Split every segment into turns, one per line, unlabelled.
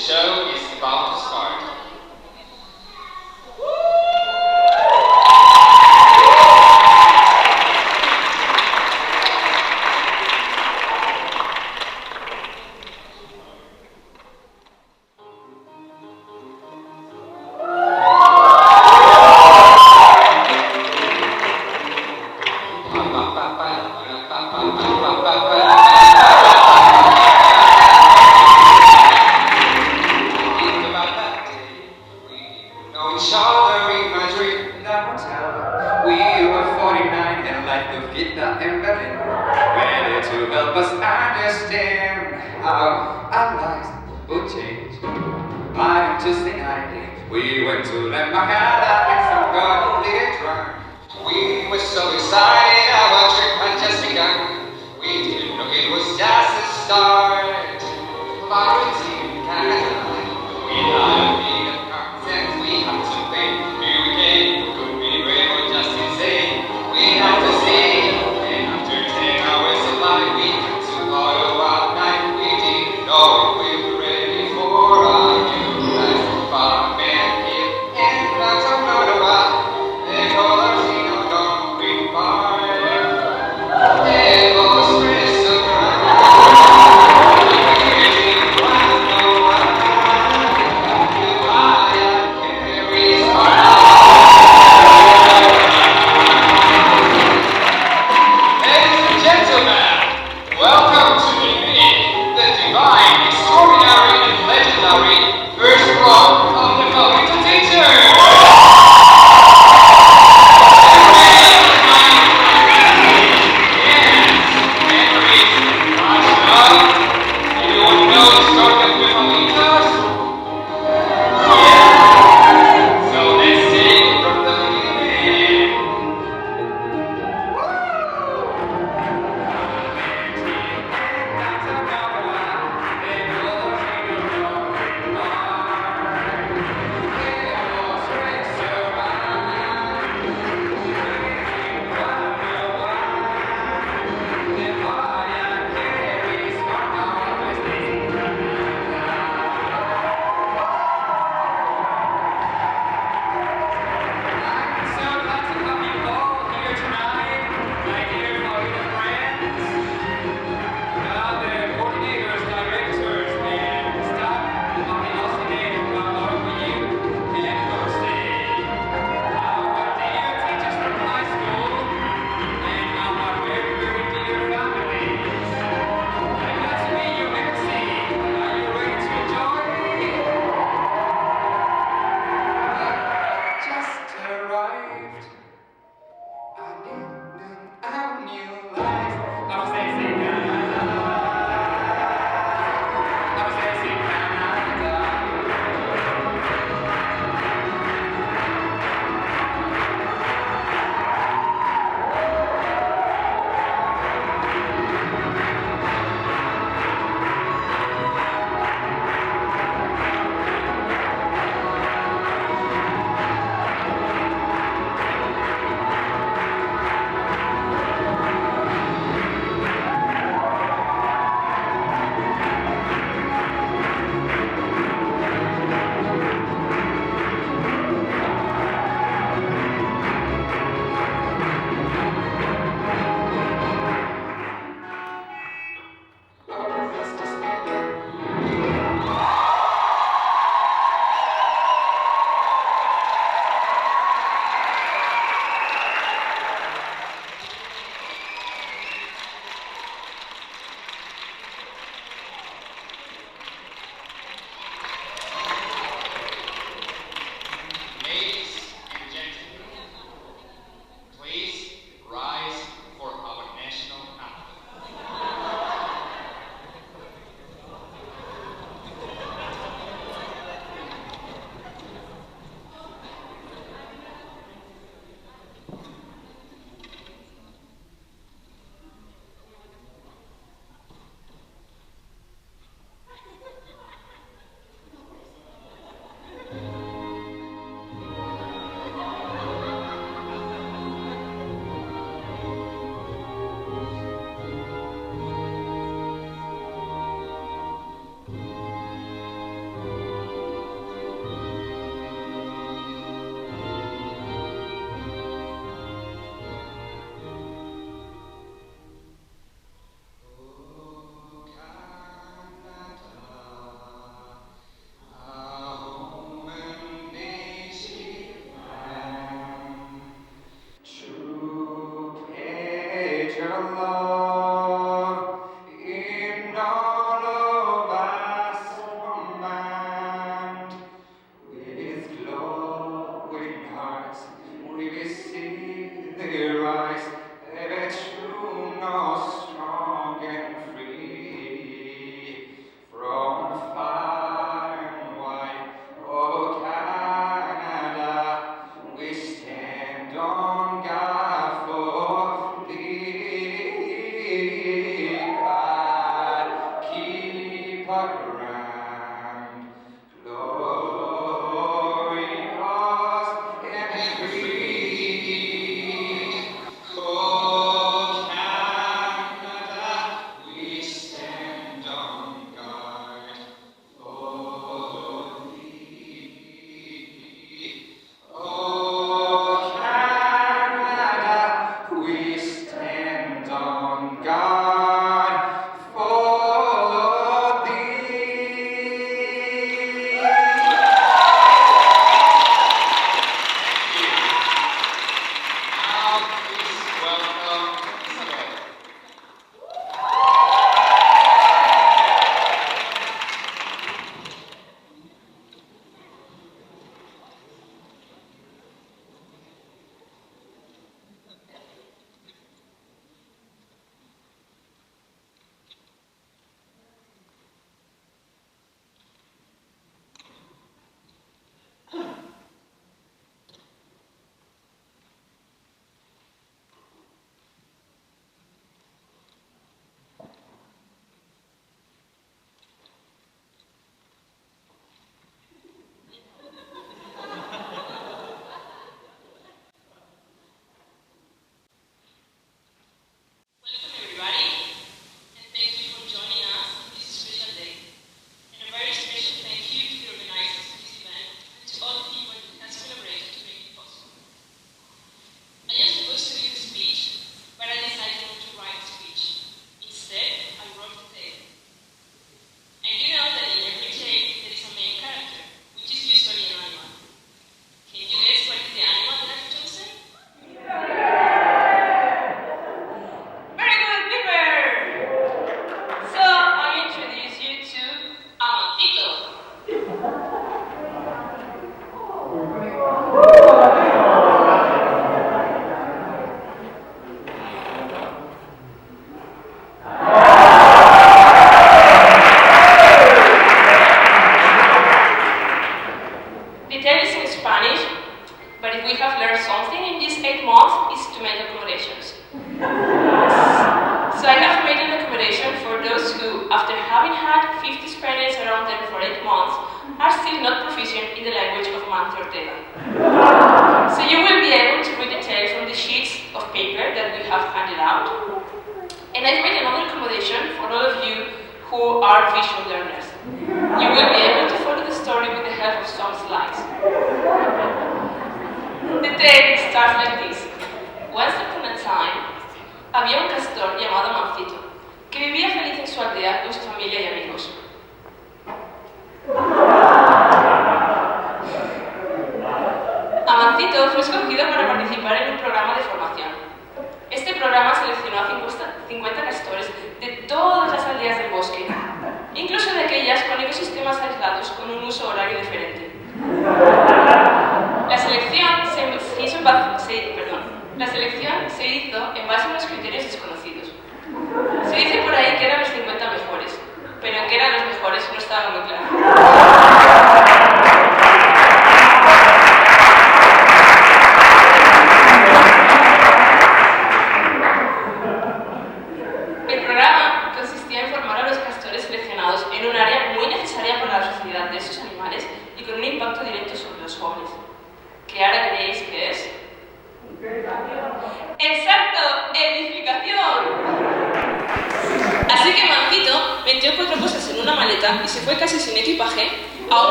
show is about to start.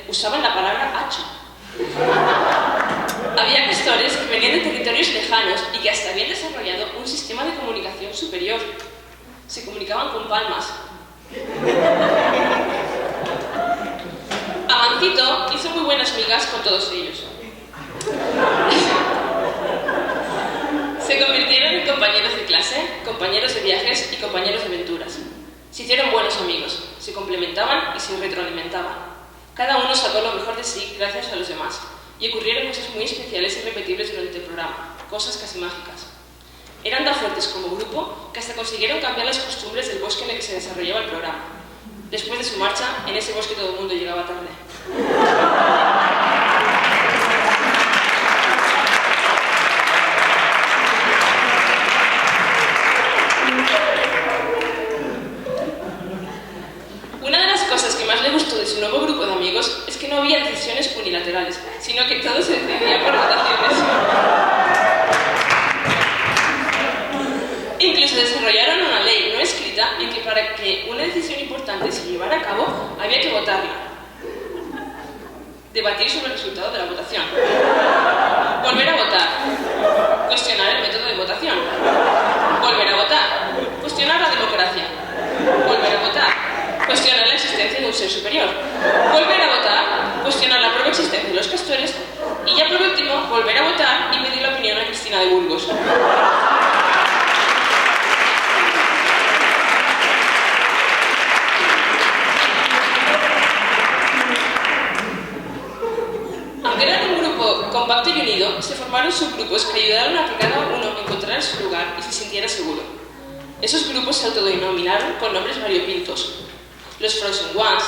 Usaban la palabra hacha. Había gestores que venían de territorios lejanos y que hasta habían desarrollado un sistema de comunicación superior. Se comunicaban con palmas. Amancito hizo muy buenas migas con todos ellos. Se convirtieron en compañeros de clase, compañeros de viajes y compañeros de aventuras. Se hicieron buenos amigos, se complementaban y se retroalimentaban. Cada uno sacó lo mejor de sí gracias a los demás, y ocurrieron cosas muy especiales y irrepetibles durante el programa, cosas casi mágicas. Eran tan fuertes como grupo que hasta consiguieron cambiar las costumbres del bosque en el que se desarrollaba el programa. Después de su marcha, en ese bosque todo el mundo llegaba tarde. Una de las cosas que más le gustó de su nuevo grupo de amigos es que no había decisiones unilaterales, sino que todo se decidía por votaciones. Incluso desarrollaron una ley no escrita en que para que una decisión importante se llevara a cabo había que votarla. Debatir sobre el resultado de la votación. Volver a votar. Cuestionar el método de votación. Volver a votar. Cuestionar la democracia. Volver a votar. Cuestionar la existencia de un ser superior. Volver a votar. Cuestionar la propia existencia de los castores. Y ya por último, volver a votar y pedir la opinión a Cristina de Burgos. Compacto y unido, se formaron subgrupos que ayudaron a que cada uno encontrara su lugar y se sintiera seguro. Esos grupos se autodenominaron con nombres variopintos: los Frozen Ones,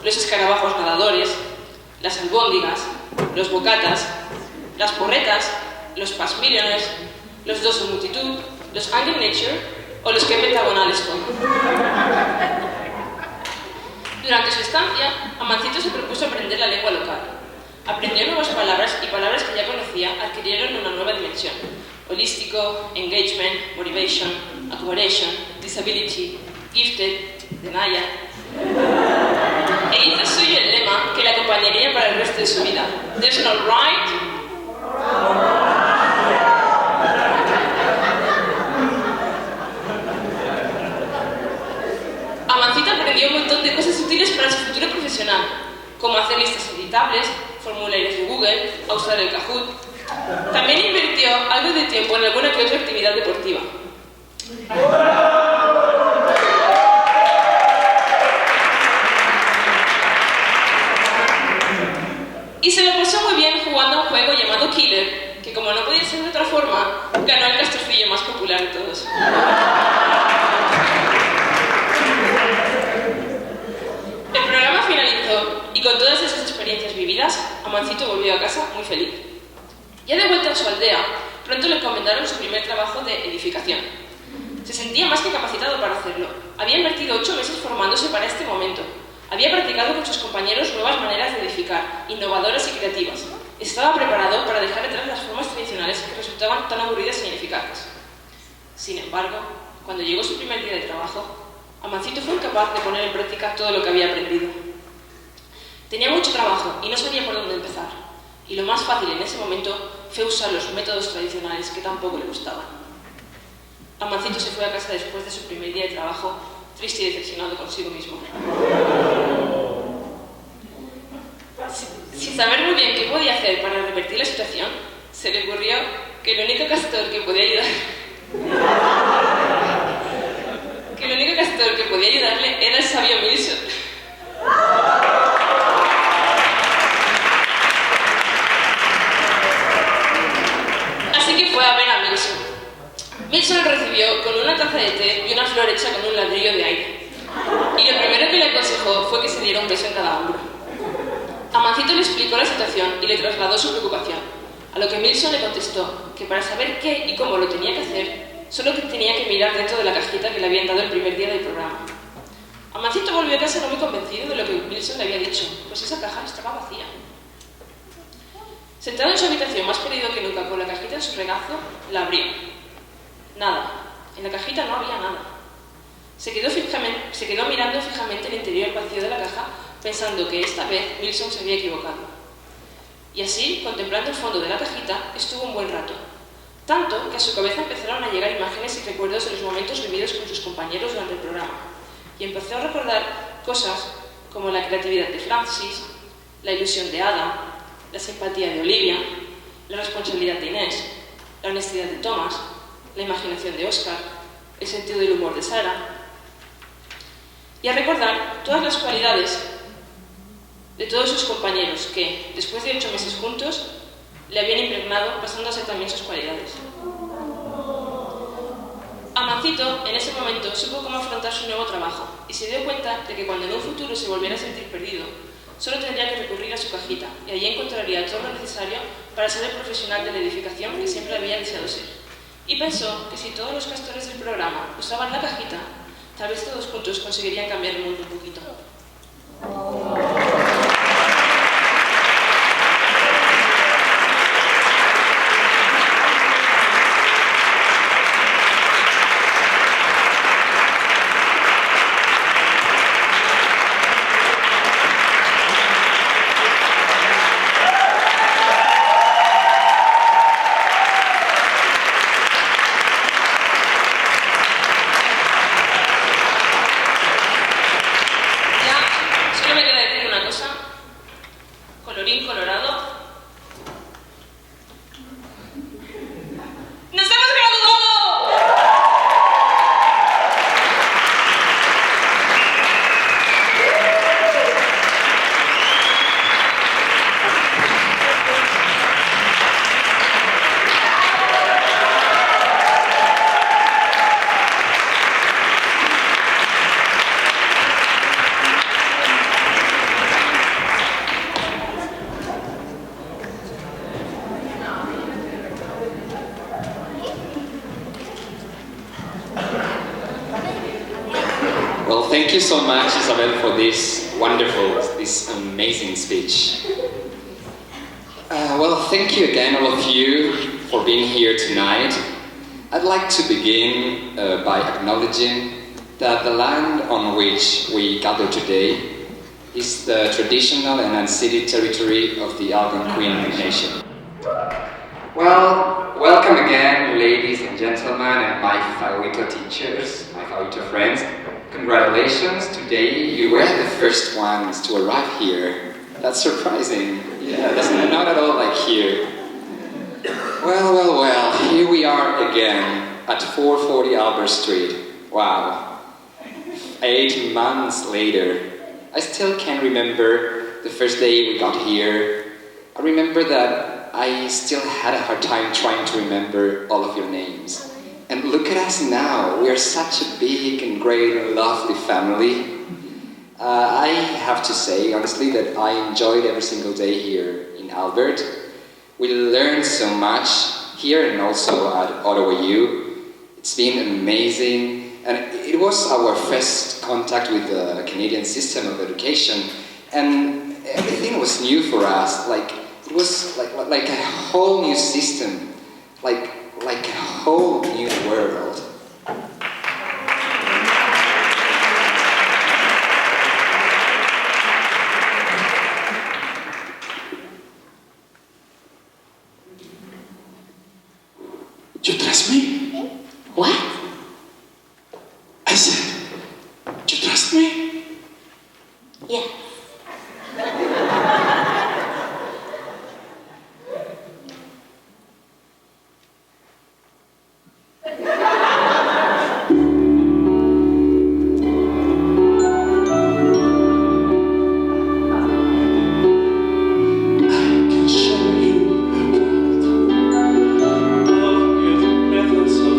los escarabajos nadadores, las albóndigas, los bocatas, las porretas, los Past Millionaires, los dos de multitud, los Angry Nature o los que pentagonales son. Durante su estancia, Amancito se propuso aprender la lengua local. Aprendió nuevas palabras y palabras que ya conocía adquirieron una nueva dimensión: holístico, engagement, motivation, accommodation, disability, gifted, denial. E hizo suyo el lema que le acompañaría para el resto de su vida: There's no right. Amancito aprendió un montón de cosas útiles para su futuro profesional, como hacer listas editables, formularios de Google, a usar el Kahoot. También invirtió algo de tiempo en alguna que otra actividad deportiva. Y se lo pasó muy bien jugando a un juego llamado Killer, que como no podía ser de otra forma, ganó el castorcillo más popular de todos. El programa finalizó y con todas esas experiencias vividas, Amancito volvió a casa muy feliz. Ya de vuelta en su aldea, pronto le encomendaron su primer trabajo de edificación. Se sentía más que capacitado para hacerlo. Había invertido 8 meses formándose para este momento. Había practicado con sus compañeros nuevas maneras de edificar, innovadoras y creativas. Estaba preparado para dejar atrás las formas tradicionales que resultaban tan aburridas e ineficaces. Sin embargo, cuando llegó su primer día de trabajo, Amancito fue incapaz de poner en práctica todo lo que había aprendido. Tenía mucho trabajo y no sabía por dónde empezar, y lo más fácil en ese momento fue usar los métodos tradicionales que tampoco le gustaban. Amancito se fue a casa después de su primer día de trabajo, triste y decepcionado consigo mismo. Sin saber muy bien qué podía hacer para revertir la situación, se le ocurrió que el único castor que podía ayudarle era el sabio Milson. Así que fue a ver a Milson. Milson lo recibió con una taza de té y una flor hecha con un ladrillo de aire. Y lo primero que le aconsejó fue que se diera un beso en cada hombro. Amancito le explicó la situación y le trasladó su preocupación, a lo que Milson le contestó que para saber qué y cómo lo tenía que hacer, solo que tenía que mirar dentro de la cajita que le habían dado el primer día del programa. Amancito volvió a casa no muy convencido de lo que Milson le había dicho, pues esa caja estaba vacía. Sentado en su habitación, más perdido que nunca, con la cajita en su regazo, la abrió. Nada. En la cajita no había nada. Se quedó mirando fijamente el interior vacío de la caja, pensando que esta vez Milson se había equivocado. Y así, contemplando el fondo de la cajita, estuvo un buen rato. Tanto que a su cabeza empezaron a llegar imágenes y recuerdos de los momentos vividos con sus compañeros durante el programa. Y empezó a recordar cosas como la creatividad de Francis, la ilusión de Adam, la simpatía de Olivia, la responsabilidad de Inés, la honestidad de Thomas, la imaginación de Oscar, el sentido del humor de Sara. Y a recordar todas las cualidades de todos sus compañeros que, después de 8 meses juntos, le habían impregnado pasándose también sus cualidades. Amancito, en ese momento, supo cómo afrontar su nuevo trabajo y se dio cuenta de que cuando en un futuro se volviera a sentir perdido, solo tendría que recurrir a su cajita y allí encontraría todo lo necesario para ser el profesional de la edificación que siempre había deseado ser. Y pensó que si todos los castores del programa usaban la cajita, tal vez todos juntos conseguirían cambiar el mundo un poquito.
Thank you so much, Isabel, for this amazing speech. Well, thank you again, all of you, for being here tonight. I'd like to begin by acknowledging that the land on which we gather today is the traditional and unceded territory of the Algonquin Nation. Well, welcome again, ladies and gentlemen, and my FAOito teachers, my FAOito friends. Congratulations, today you were the first ones to arrive here. That's surprising. Yeah, that's not at all like here. Well, here we are again at 440 Albert Street. Wow. 8 months later, I still can remember the first day we got here. I remember that I still had a hard time trying to remember all of your names. And look at us now, we are such a big and great and lovely family. I have to say, honestly, that I enjoyed every single day here in Albert. We learned so much here and also at Ottawa U. It's been amazing, and it was our first contact with the Canadian system of education, and everything was new for us. It was like a whole new system, like a whole new world.
You trust me?
What?
I said, you trust me?
Yeah.
Methods of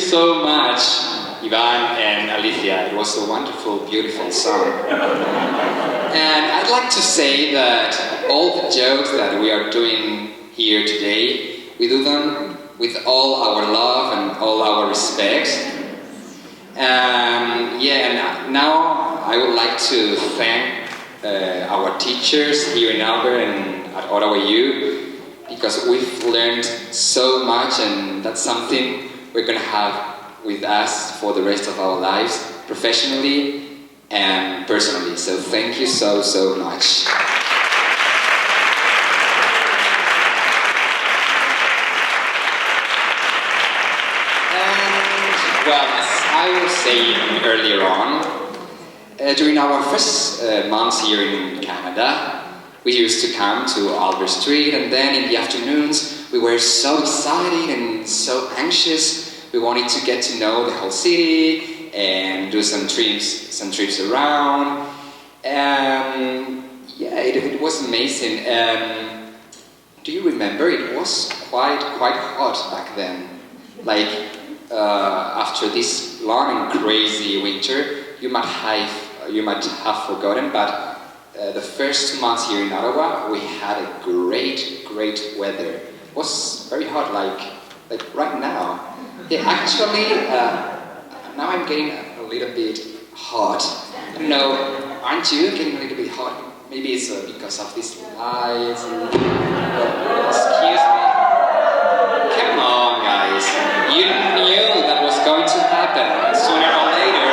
so much, Ivan and Alicia. It was a wonderful, beautiful song. And I'd like to say that all the jokes that we are doing here today, we do them with all our love and all our respect. And now I would like to thank our teachers here in Albert and at Ottawa U, because we've learned so much, and that's something we're going to have with us for the rest of our lives, professionally and personally. So thank you so much. And, well, as I was saying earlier on, during our first months here in Canada, we used to come to Albert Street, and then in the afternoons we were so excited and so anxious. We wanted to get to know the whole city and do some trips around. It was amazing. Do you remember? It was quite hot back then. Like after this long and crazy winter, you might have forgotten, but the first 2 months here in Ottawa, we had a great weather. It was very hot, like right now. Yeah, actually, now I'm getting a little bit hot. I don't know, aren't you getting a little bit hot? Maybe it's because of these lights. Excuse me. Come on, guys. You knew that was going to happen sooner or later.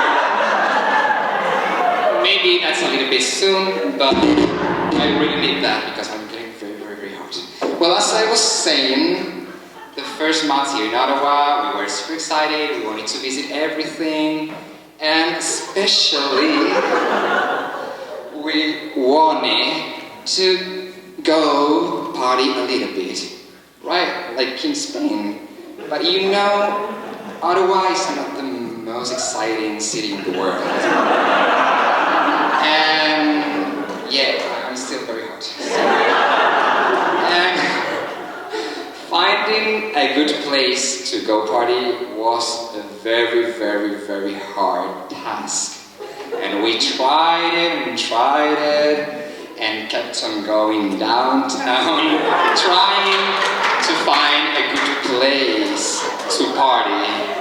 Maybe that's a little bit soon, but I really need that because I'm getting very hot. Well, as I was saying, the first months here in Ottawa, we were super excited, we wanted to visit everything, and especially we wanted to go party a little bit, right? Like in Spain. But you know, Ottawa is not the most exciting city in the world. And yeah, I'm still very hot. And finding a good place to go party was a very hard task. And we tried it and kept on going downtown, trying to find a good place to party.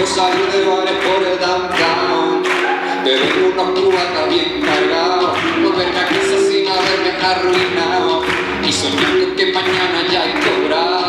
Salir de bares por el downtown, beber unos cubos hasta bien cargados, volverme a casa sin haberme arruinado y soñar con que mañana ya he cobrado.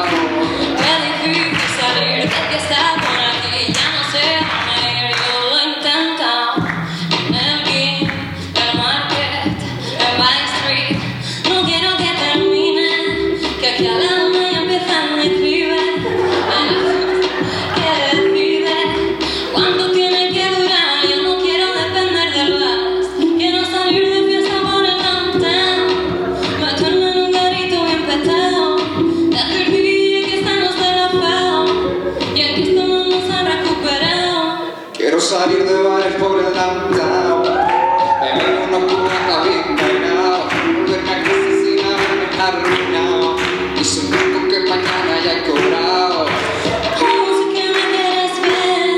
Sé que me quieres ver,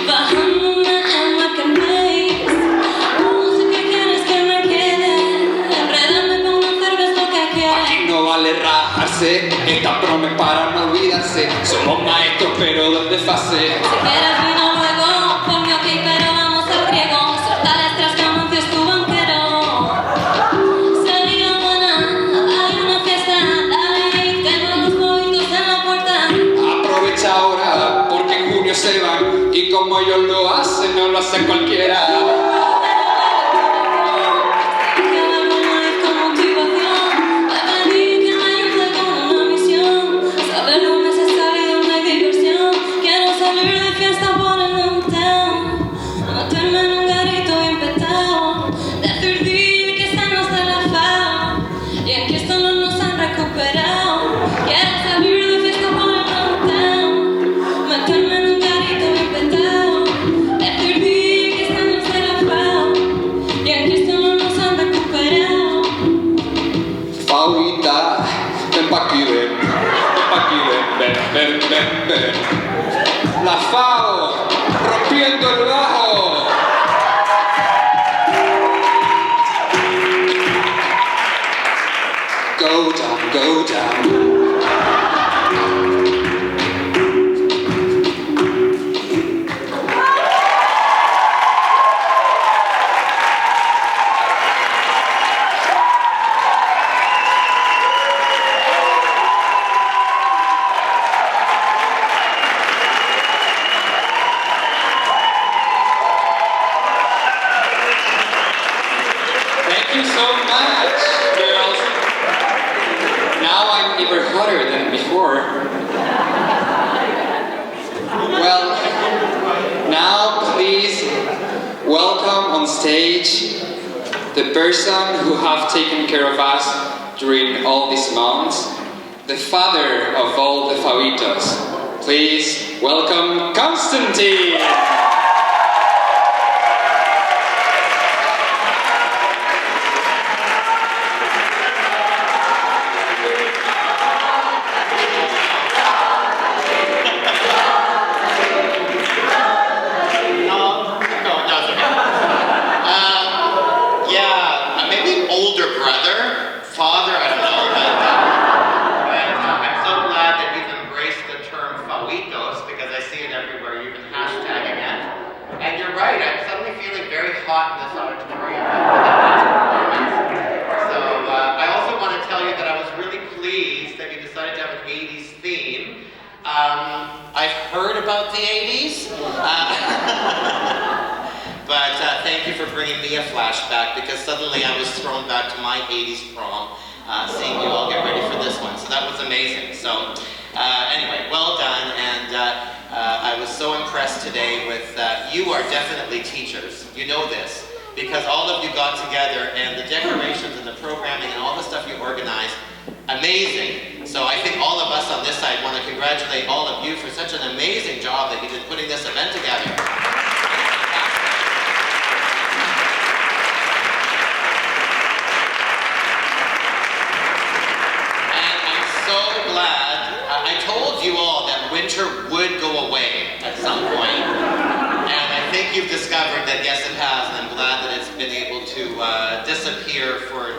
bajándome en Marketplace. Sé que quieres que me quede, enredarme con una cerveza que quieres.
Aquí no vale rajarse, esta prom es para no olvidarse. Somos maestros pero del desfase.
Si quieres vino luego.
ellos lo hacen, no lo hace cualquiera. Ven. La FAO, rompiendo el bajo. Go down, go down. Thank you so much, girls. Now I'm even hotter than before. Well, now please welcome on stage the person who have taken care of us during all these months, the father of all the FAOitos. Please welcome Constantine.
I've heard about the 80s, but thank you for bringing me a flashback, because suddenly I was thrown back to my 80s prom, seeing you all get ready for this one, so that was amazing. So anyway, well done, and I was so impressed today with, you are definitely teachers, you know this, because all of you got together and the decorations and the programming and all the stuff you organized, amazing. So I think all of us on this side want to congratulate all of you for such an amazing job that you did putting this event together. And I'm so glad, I told you all that winter would go away at some point. And I think you've discovered that yes it has, and I'm glad that it's been able to disappear for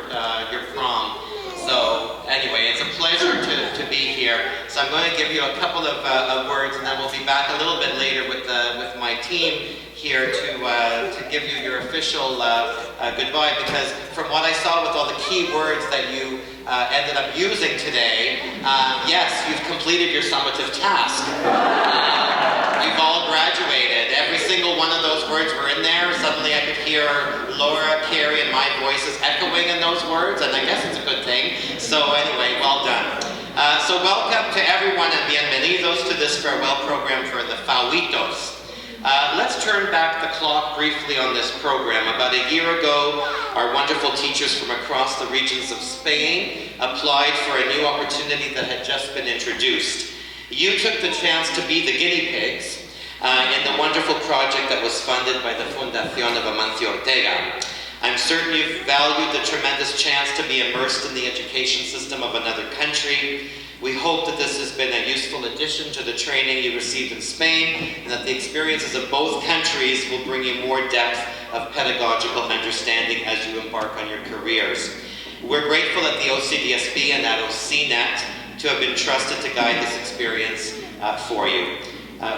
your prom. So anyway, it's a pleasure to be here. So I'm going to give you a couple of words, and then we'll be back a little bit later with my team here to give you your official goodbye, because from what I saw with all the key words that you ended up using today, yes, you've completed your summative task. You've all graduated. Every single one of those words were in there. Suddenly I could hear Laura, Carrie, and my voices echoing in those words, and I guess it's a good thing. So anyway, well done. So welcome to everyone, and bienvenidos to this farewell program for the FAOitos. Let's turn back the clock briefly on this program. About a year ago, our wonderful teachers from across the regions of Spain applied for a new opportunity that had just been introduced. You took the chance to be the guinea pigs in the wonderful project that was funded by the Fundación of Amancio Ortega. I'm certain you've valued the tremendous chance to be immersed in the education system of another country. We hope that this has been a useful addition to the training you received in Spain, and that the experiences of both countries will bring you more depth of pedagogical understanding as you embark on your careers. We're grateful at the OCDSB and at OCNet to have been trusted to guide this experience for you.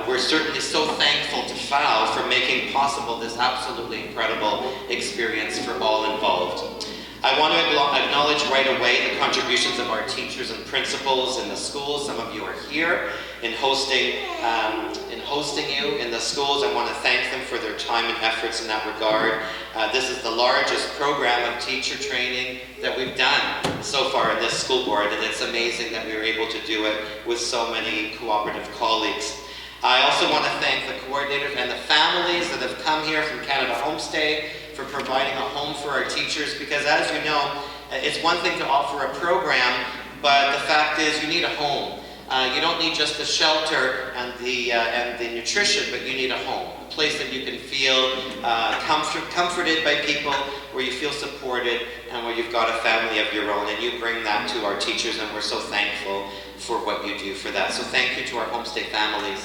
We're certainly so thankful to FAO for making possible this absolutely incredible experience for all involved. I want to acknowledge right away the contributions of our teachers and principals in the schools. Some of you are here in hosting you in the schools. I want to thank them for their time and efforts in that regard. This is the largest program of teacher training that we've done so far in this school board, and it's amazing that we were able to do it with so many cooperative colleagues. I also want to thank the coordinators and the families that have come here from Canada Homestay for providing a home for our teachers, because as you know, it's one thing to offer a program, but the fact is you need a home. You don't need just the shelter and the nutrition, but you need a home, a place that you can feel comforted by people, where you feel supported, and where you've got a family of your own, and you bring that to our teachers, and we're so thankful for what you do for that. So thank you to our homestay families.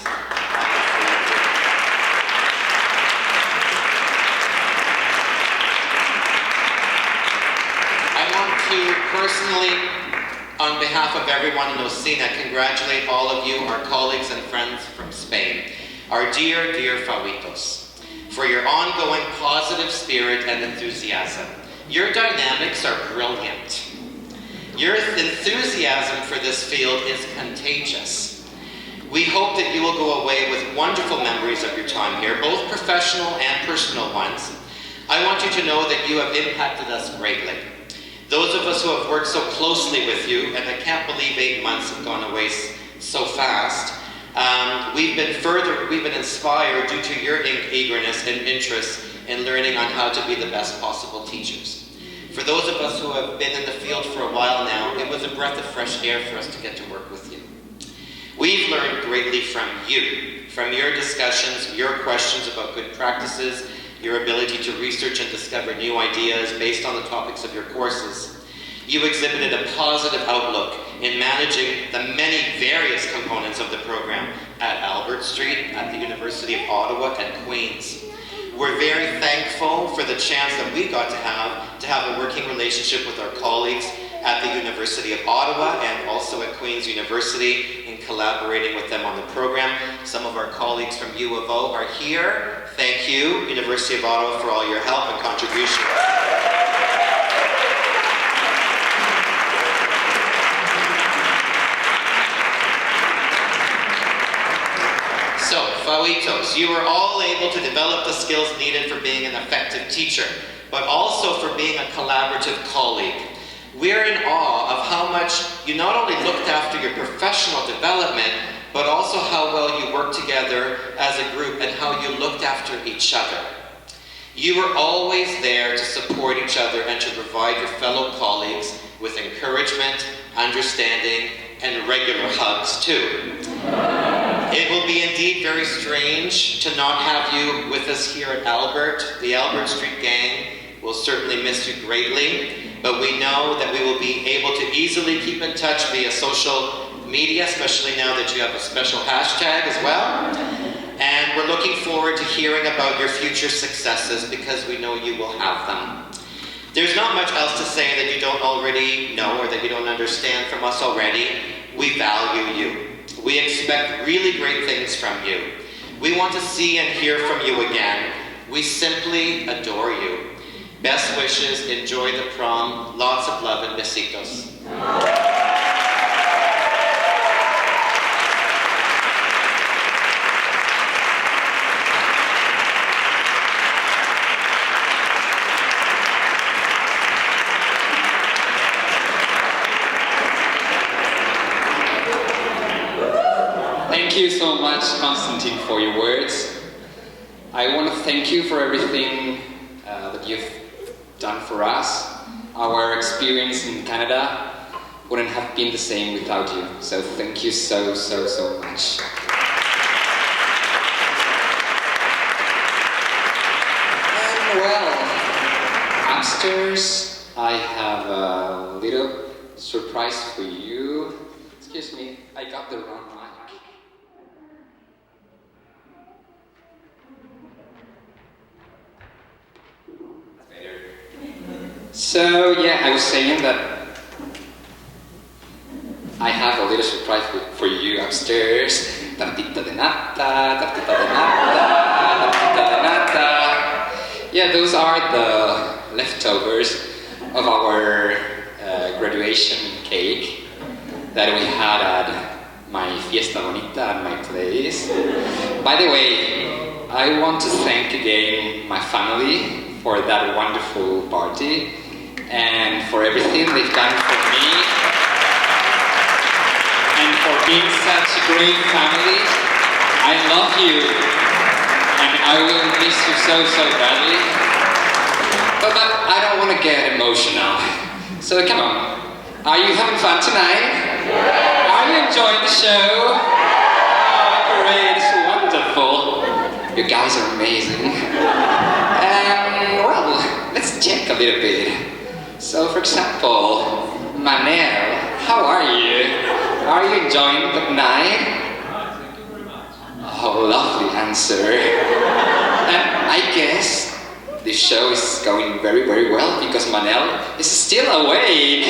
I want to personally, on behalf of everyone in Osina, congratulate all of you, our colleagues and friends from Spain, our dear, dear FAOitos, for your ongoing positive spirit and enthusiasm. Your dynamics are brilliant. Your enthusiasm for this field is contagious. We hope that you will go away with wonderful memories of your time here, both professional and personal ones. I want you to know that you have impacted us greatly. Those of us who have worked so closely with you, and I can't believe 8 months have gone away so fast, we've been inspired due to your eagerness and interest in learning on how to be the best possible teachers. For those of us who have been in the field for a while now, it was a breath of fresh air for us to get to work with you. We've learned greatly from you, from your discussions, your questions about good practices, your ability to research and discover new ideas based on the topics of your courses. You exhibited a positive outlook in managing the many various components of the program at Albert Street, at the University of Ottawa, and Queen's. We're very thankful for the chance that we got to have a working relationship with our colleagues at the University of Ottawa and also at Queen's University in collaborating with them on the program. Some of our colleagues from U of O are here. Thank you, University of Ottawa, for all your help and contribution. So, FAOitos, you were all able to develop the skills needed for being an effective teacher, but also for being a collaborative colleague. We're in awe of how much you not only looked after your professional development, but also how well you worked together as a group and how you looked after each other. You were always there to support each other and to provide your fellow colleagues with encouragement, understanding, and regular hugs too. It will be indeed very strange to not have you with us here at Albert. The Albert Street gang will certainly miss you greatly, but we know that we will be able to easily keep in touch via social media, especially now that you have a special hashtag as well. And we're looking forward to hearing about your future successes, because we know you will have them. There's not much else to say that you don't already know or that you don't understand from us already. We value you. We expect really great things from you. We want to see and hear from you again. We simply adore you. Best wishes, enjoy the prom, lots of love and besitos.
Thank you so much, Constantine, for your words. I want to thank you for everything that you've done for us. Our experience in Canada wouldn't have been the same without you. So thank you so, so, so much. And well, upstairs I have a little surprise for you. Excuse me, I got the wrong mic. So yeah, I was saying that I have a little surprise for you upstairs. Tartita de nata, tartita de nata, tartita de nata. Yeah, those are the leftovers of our graduation cake that we had at my fiesta bonita at my place. By the way, I want to thank again my family for that wonderful party and for everything they've done for me and for being such a great family. I love you and I will miss you so badly. But I don't want to get emotional. So come on, are you having fun tonight? Are you enjoying the show? Oh, great, it's wonderful. You guys are amazing. Well, let's check a little bit. So, for example, Manel, how are you? Are you enjoying the night? Oh, lovely answer. And I guess this show is going very well because Manel is still awake.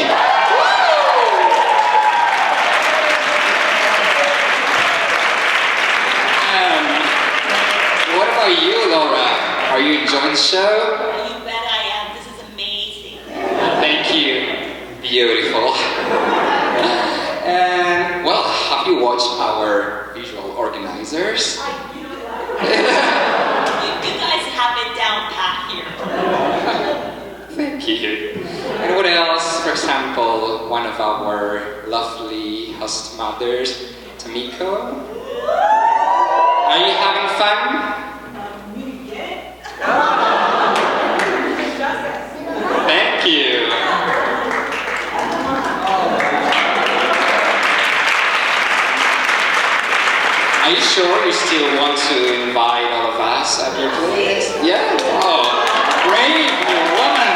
What about you, Laura? Are you enjoying the show?
You bet I am. This is amazing.
Thank you. Beautiful. And, well, have you watched our visual organizers?
You guys have it down pat here.
Thank you. And what else? For example, one of our lovely host mothers, Tamiko. Are you having fun? Thank you. Are you sure you still want to invite all of us at your place? Yeah? Oh, brave woman.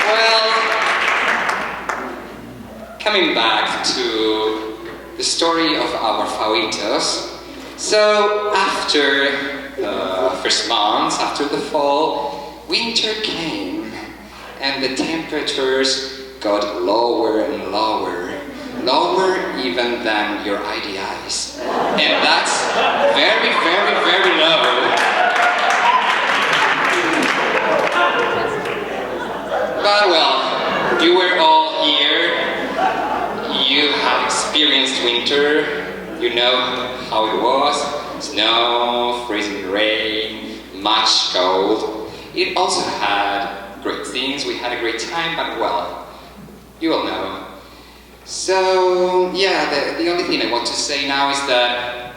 Well, coming back to the story of our FAOitos. So after the first months, after the fall, winter came and the temperatures got lower and lower even than your ideas. And that's very low. But well, you were all here. You have experienced winter, you know how it was, snow, freezing rain, much cold. It also had great things, we had a great time, but well, you all know. So, yeah, the only thing I want to say now is that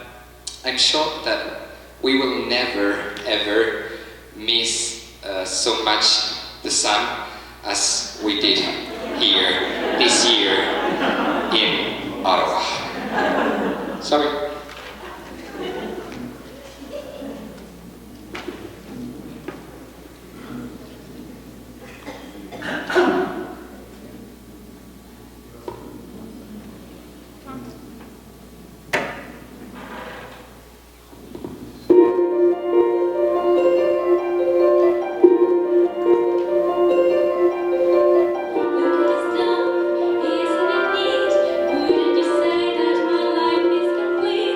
I'm sure that we will never ever miss so much the sun as we did here this year in Ottawa. Sorry.
Isn't it neat? Wouldn't you say that my life is complete?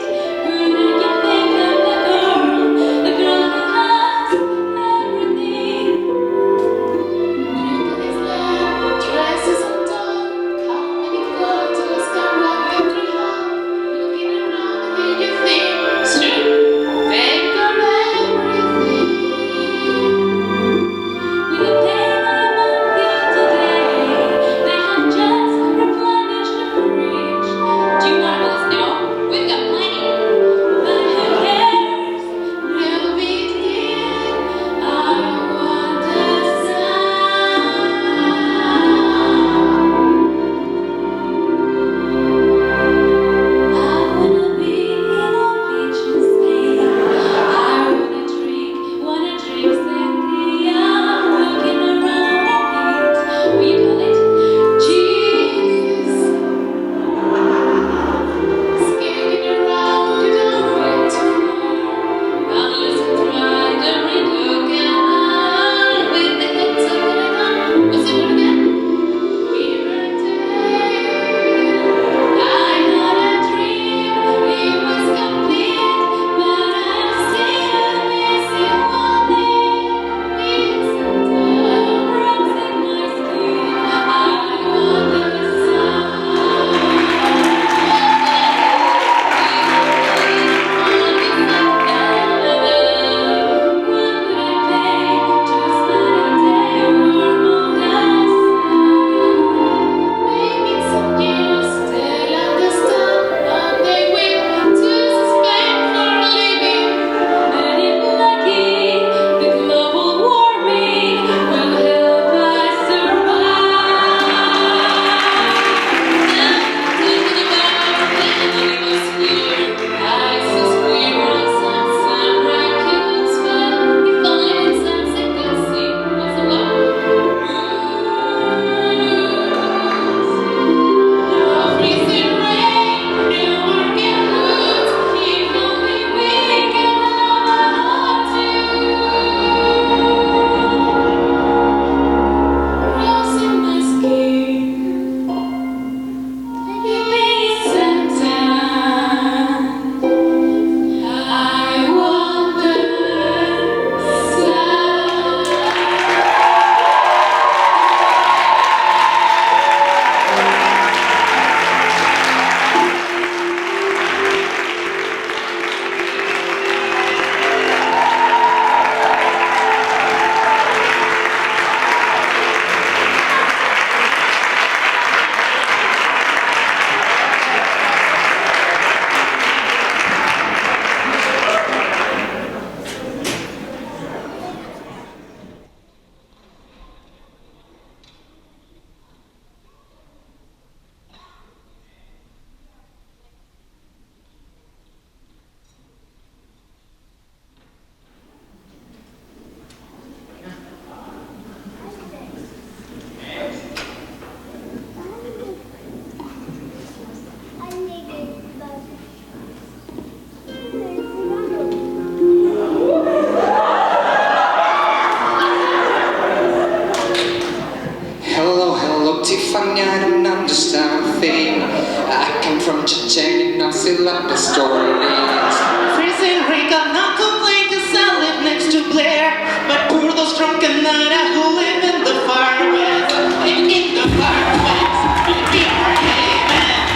Canada who live in the far west. In the far west, in the far haven.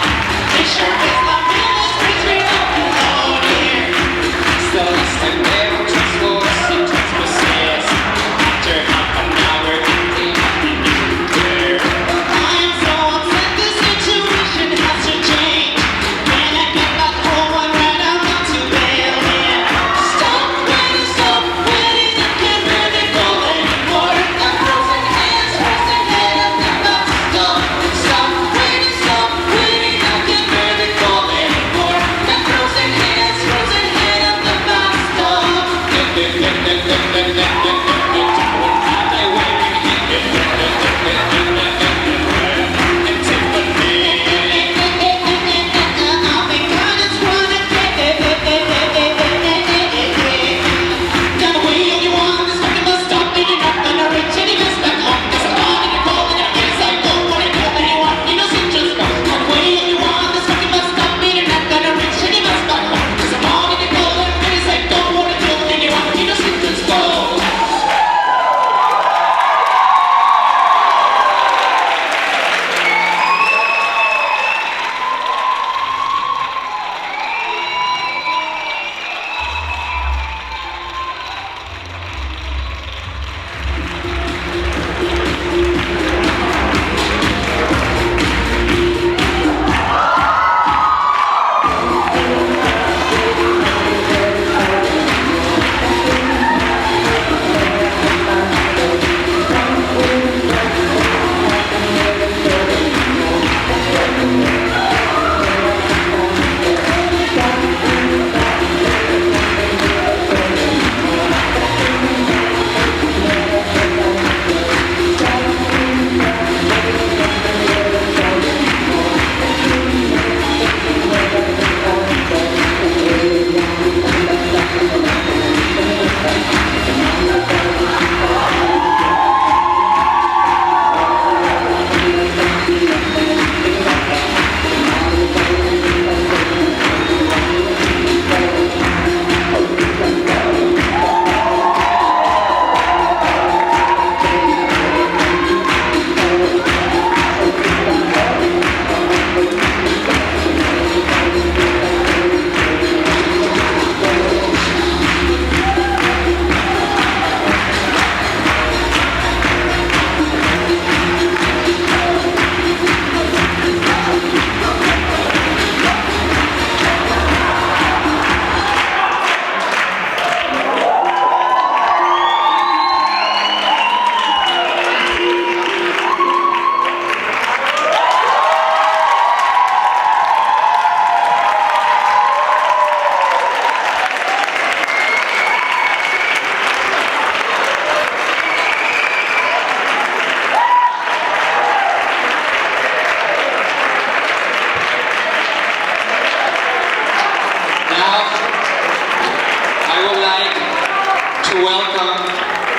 Fisher is the ministries we don't belong here.
So it's the devil transports and transpossess. After half an hour, there.
I'm so upset this situation has to change. When I get back home, I'm right out to Berlin. Stop waiting, I can't really go anymore. I'm frozen hands, frozen head at the bus stop. Stop waiting, I can't really go anymore. I'm frozen hands, frozen head at the bus stop.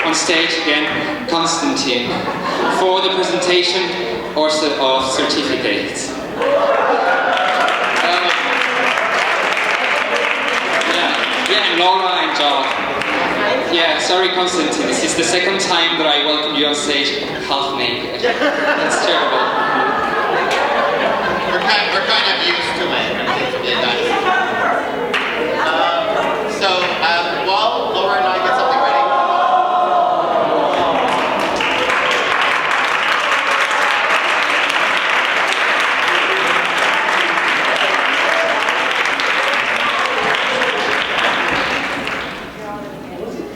On stage again, Konstantin, for the presentation also of certificates. Yeah, and Laura and John. Yeah, sorry Konstantin, this is the second time that I welcome you on stage half naked. That's terrible.
We're kind of used to it. While Laura and I get something ready.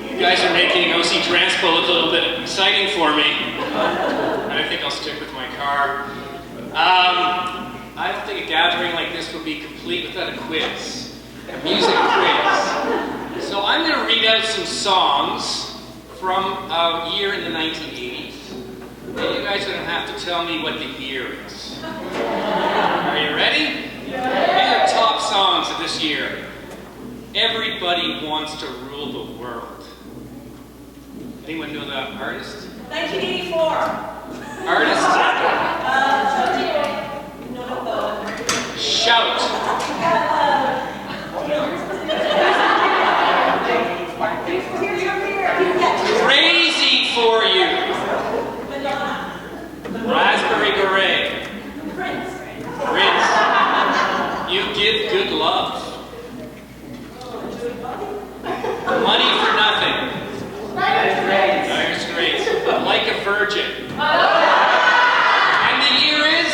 You guys are making OC Transpo look a little bit exciting for me. I think I'll stick with my car. I don't think a gathering like this would be complete without a quiz, a music quiz. So I'm going to read out some songs from a year in the 1980s, and you guys are going to have to tell me what the year is. Are you ready? These are top songs of this year. Everybody Wants to Rule the World. Anyone know the artist?
1984.
Artist? Shout. Crazy for virgin. And the year is?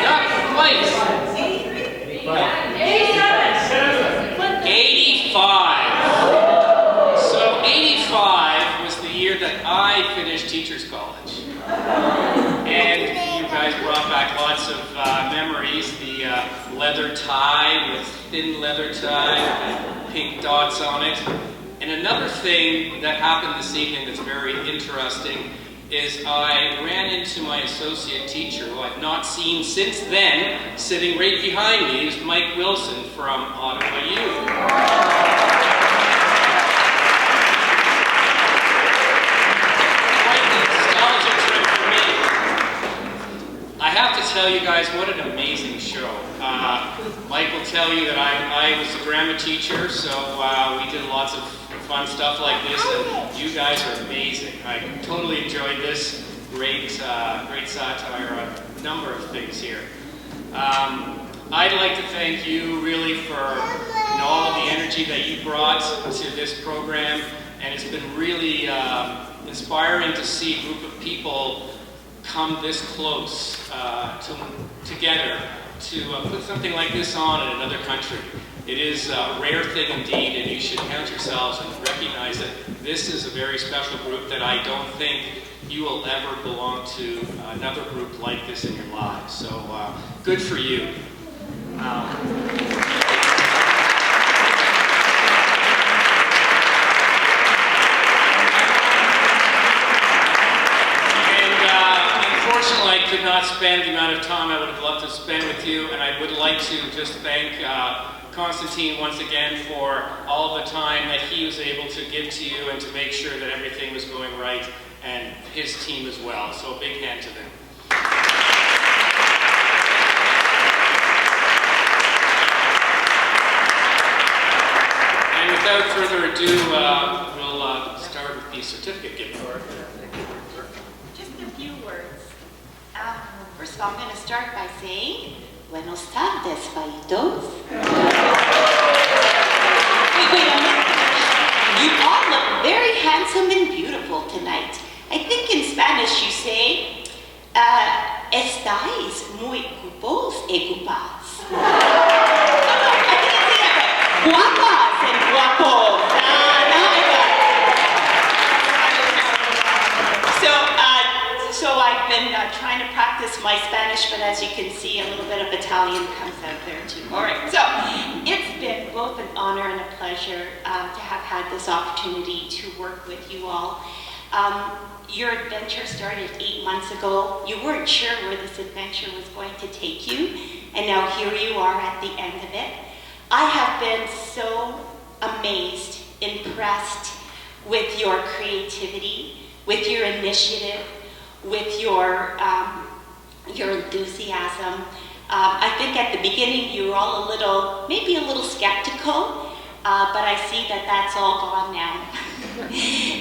Not quite. 85. So 85 was the year that I finished Teachers College. And you guys brought back lots of memories. The leather tie with thin leather tie and pink dots on it. And another thing that happened this evening that's very interesting is I ran into my associate teacher, who I've not seen since then, sitting right behind me, is Mike Wilson from Ottawa U. Quite the nostalgic trip for me. I have to tell you guys, what an amazing show. Mike will tell you that I was a drama teacher, so we did lots of fun stuff like this, and you guys are amazing. I totally enjoyed this. Great satire on a number of things here. I'd like to thank you really for all of the energy that you brought to this program, and it's been really inspiring to see a group of people come this close together to put something like this on in another country. It is a rare thing indeed, and you should count yourselves and recognize that this is a very special group that I don't think you will ever belong to another group like this in your lives. So good for you. Unfortunately, I could not spend the amount of time I would have loved to spend with you, and I would like to just thank Constantine once again for all of the time that he was able to give to you and to make sure that everything was going right, and his team as well. So a big hand to them. And without further ado, we'll start with the certificate giving.
Just a few words. First of all, I'm going to start by saying, Buenos tardes, FAOitos. You all look very handsome and beautiful tonight. I think in Spanish you say, estáis muy guapos y guapas. I think it's that way. Guapas and guapos. So I've been trying to practice my Spanish, but as you can see, a little bit of Italian comes out there too. All right, so it's been both an honor and a pleasure to have had this opportunity to work with you all. Your adventure started 8 months ago. You weren't sure where this adventure was going to take you, and now here you are at the end of it. I have been so amazed, impressed with your creativity, with your initiative, with your enthusiasm. I think at the beginning you were all maybe a little skeptical, but I see that that's all gone now.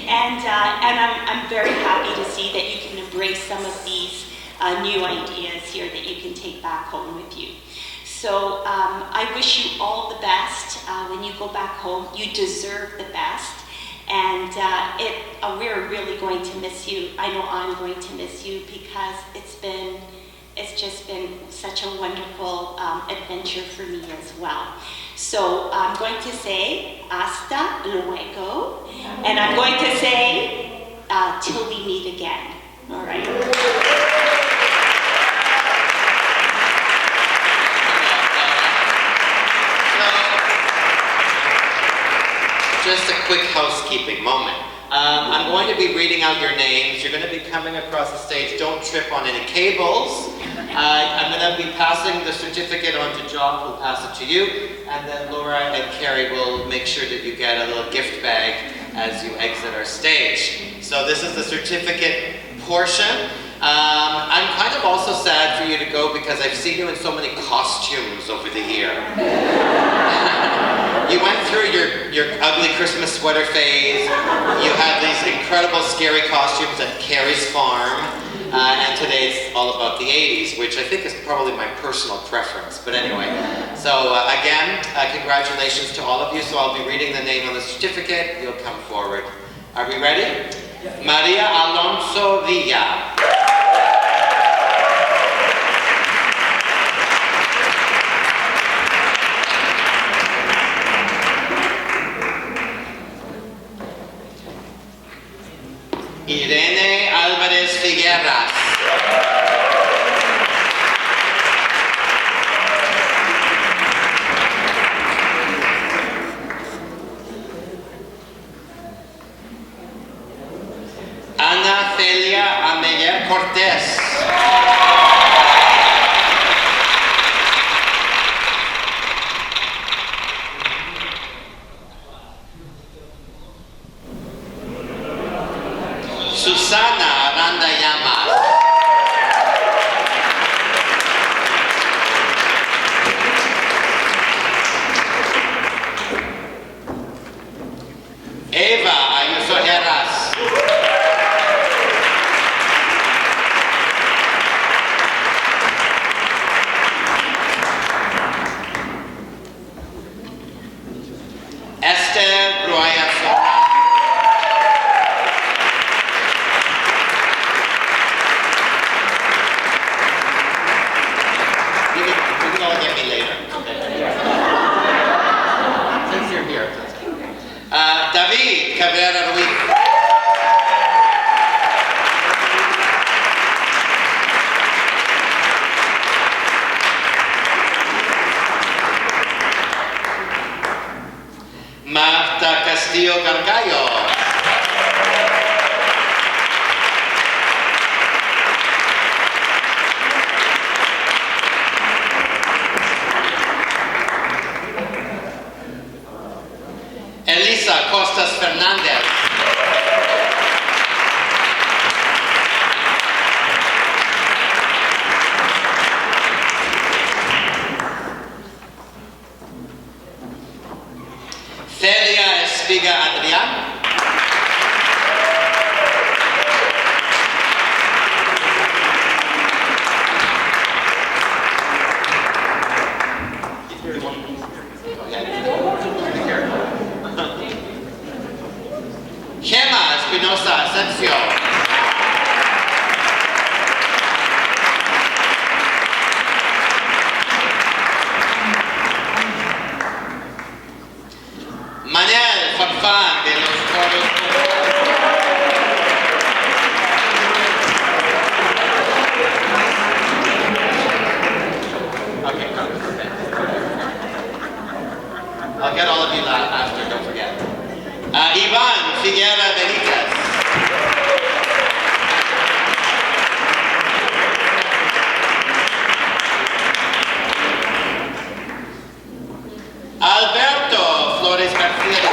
and I'm very happy to see that you can embrace some of these new ideas here that you can take back home with you. So I wish you all the best when you go back home. You deserve the best. And we're really going to miss you. I know I'm going to miss you because it's just been such a wonderful adventure for me as well. So I'm going to say hasta luego, and I'm going to say till we meet again. All right.
Just a quick housekeeping moment. I'm going to be reading out your names. You're going to be coming across the stage. Don't trip on any cables. I'm going to be passing the certificate on to Jock, who'll pass it to you. And then Laura and Carrie will make sure that you get a little gift bag as you exit our stage. So this is the certificate portion. I'm kind of also sad for you to go because I've seen you in so many costumes over the year. You went through your ugly Christmas sweater phase. You had these incredible scary costumes at Carrie's farm. And today it's all about the 80s, which I think is probably my personal preference. But anyway, so again, congratulations to all of you. So I'll be reading the name on the certificate. You'll come forward. Are we ready? María Alonso Villa. Irene Álvarez Figueras. Ana Celia Ameller Cortés. Susana Aranda Llamas. Eva Ayuso Heras. Esther Gruaya Sora. You can all get me later. Since you're here. David Cabrera Ruiz. Marta Castillo Gargallo. Elisa Costas Fernández. Celia Espiga Adrián. Gemma Espinosa Asensio. Manel Farfán de los Coros. Okay, I'll get all of you after, don't forget. Iván Figuera Benítez. Alberto Flores García.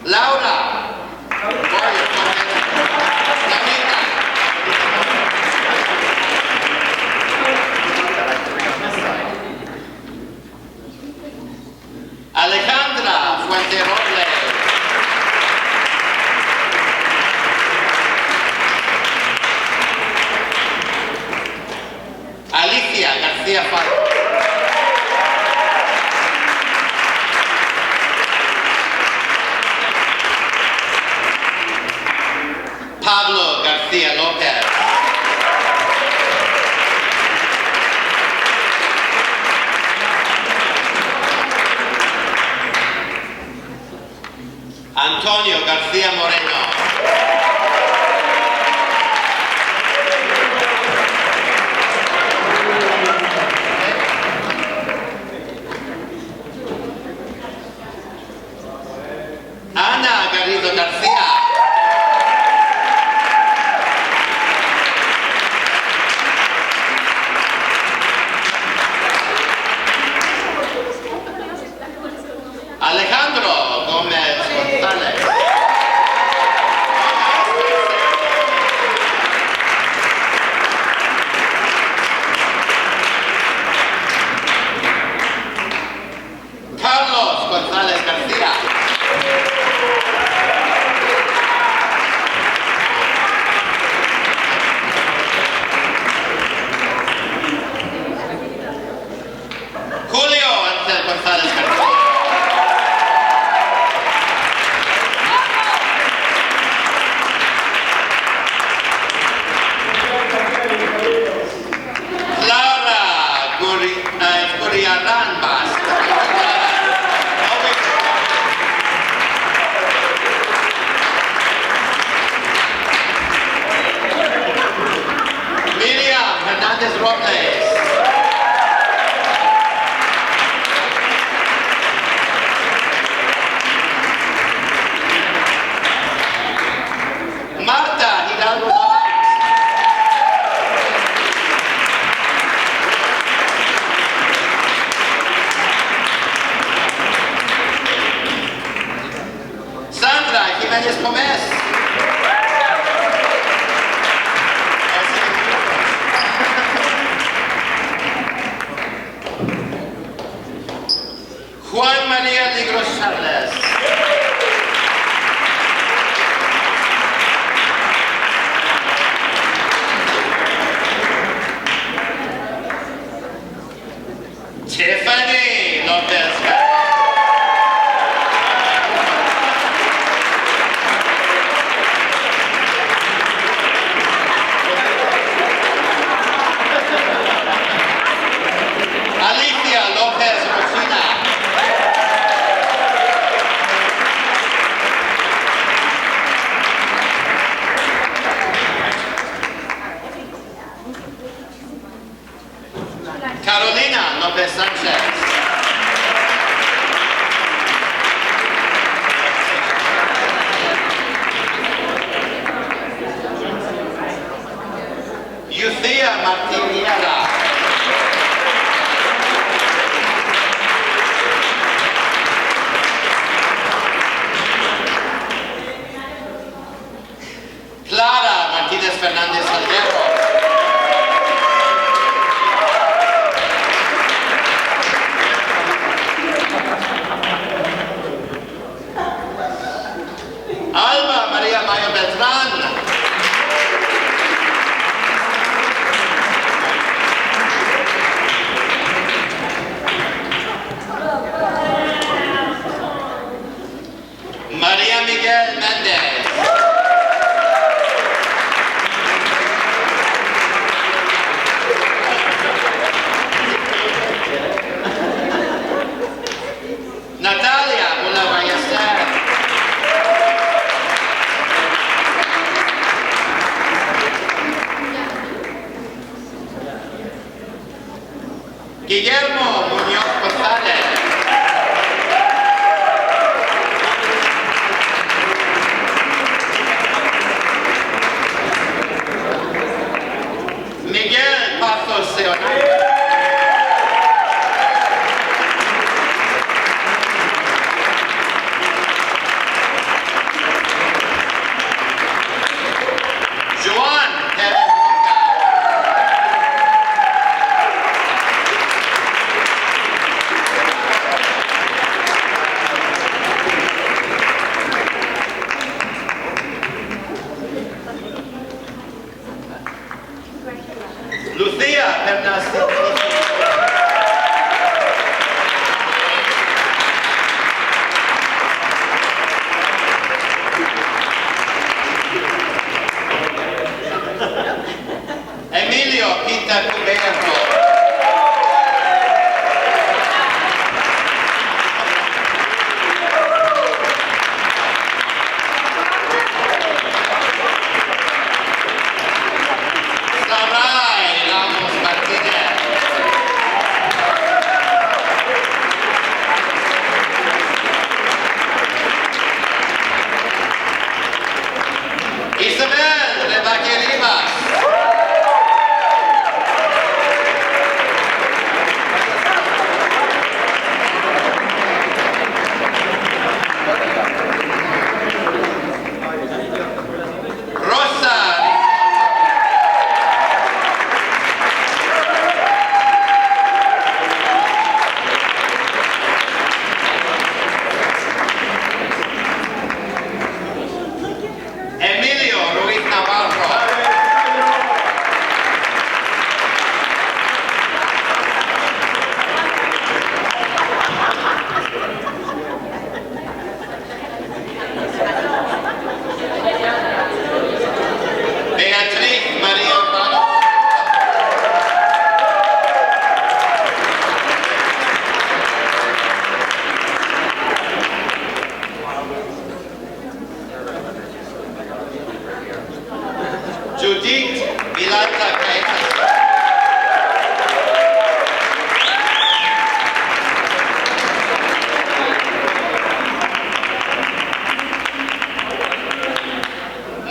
Laura. Alejandra Fuente Robles. Alicia García Falco. Pablo García López. Antonio García Moreno. Julia Ranbas. Miriam Hernandez Robles. Marta Hidalgo Lavat. Sandra Jiménez Gómez. Juan María Negros Charles. Tiffany Lopez. Alicia Lopez Rosina. Carolina Lopez Sanchez. Yuthia Martiniela. Clara Martínez Fernández Aldejo. Alba María Mayo Beltrán. María Miguel Méndez. Natalia Mula Ballester. Guillermo Muñoz González. Miguel Pazos Seonario. Joan Pérez Roca. Lucía Bernastin. Emilio Pinta Cubero. Saray Ramos Martínez.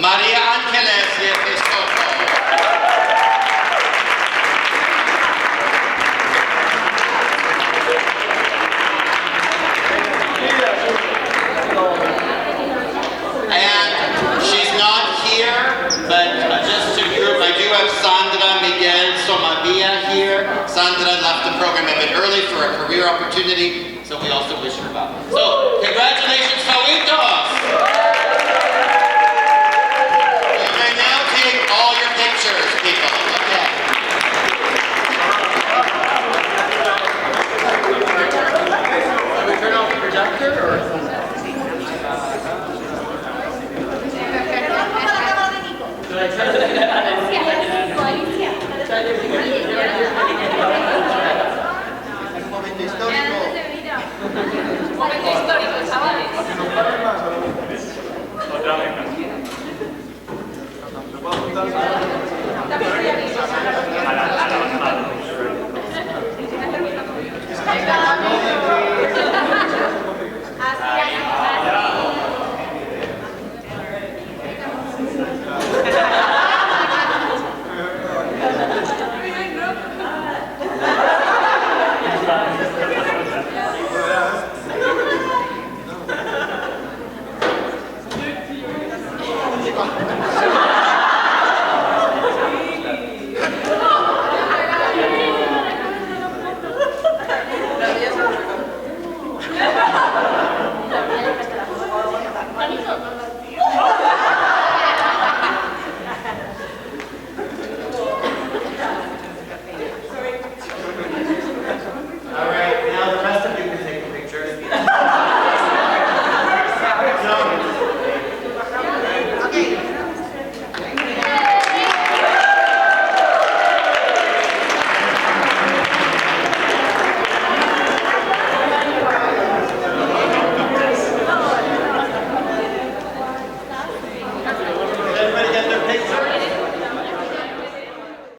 Maria Angeles Episcopo. And she's not here, but just to group, I do have Sandra Miguel Somavia here. Sandra left the program a bit early for a career opportunity, so we also wish her well. So, congratulations, FAOitos! All your pictures, people. Okay.
Can we turn off the projector or? Should I try to